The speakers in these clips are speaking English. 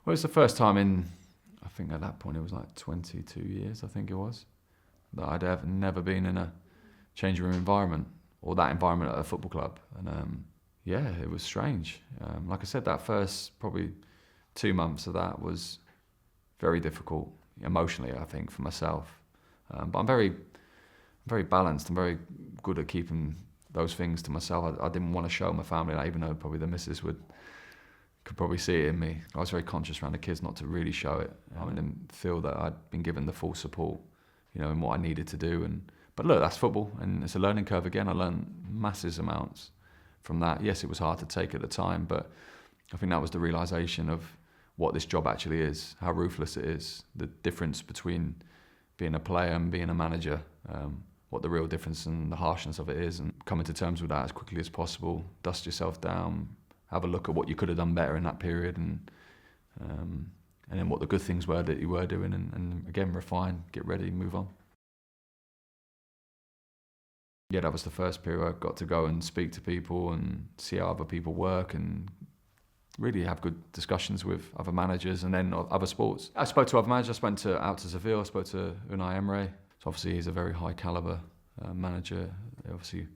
Well, it's the first time in, I think at that point it was like 22 years, I think it was, that I'd never been in a changing room environment, or that environment at a football club. And yeah, it was strange. Like I said, that first probably 2 months of that was very difficult emotionally, I think, for myself. But I'm very balanced and very good at keeping those things to myself. I didn't want to show my family that, even though probably the missus could probably see it in me. I was very conscious around the kids not to really show it. I didn't feel that I'd been given the full support, in what I needed to do. But look, that's football, and it's a learning curve again. I learned massive amounts from that. Yes, it was hard to take at the time, but I think that was the realisation of what this job actually is, how ruthless it is, the difference between being a player and being a manager, what the real difference and the harshness of it is, and coming to terms with that as quickly as possible, dust yourself down, have a look at what you could have done better in that period, and then what the good things were that you were doing, and again, refine, get ready, move on. Yeah, that was the first period I got to go and speak to people and see how other people work and really have good discussions with other managers and then other sports. I spoke to other managers. I went out to Seville. I spoke to Unai Emery. So obviously he's a very high calibre manager. Obviously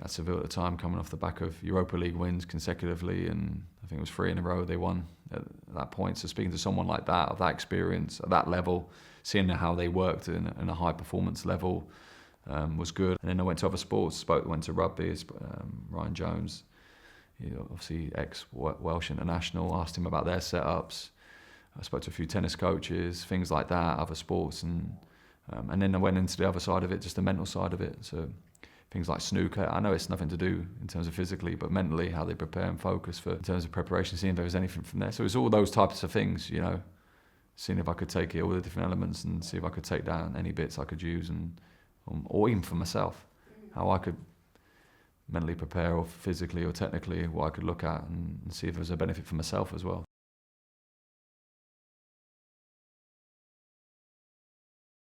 at Seville at the time, coming off the back of Europa League wins consecutively, and I think it was 3 in a row they won at that point. So speaking to someone like that, of that experience, at that level, seeing how they worked in a high performance level was good. And then I went to other sports. Went to rugby. Ryan Jones, obviously ex-Welsh international, asked him about their setups. I spoke to a few tennis coaches, things like that, other sports, and then I went into the other side of it, just the mental side of it. So things like snooker, I know it's nothing to do in terms of physically, but mentally, how they prepare and focus in terms of preparation, seeing if there was anything from there. So it's all those types of things, seeing if I could take it, all the different elements, and see if I could take down any bits I could use, or even for myself, how I could mentally prepare, or physically or technically, what I could look at and see if there was a benefit for myself as well.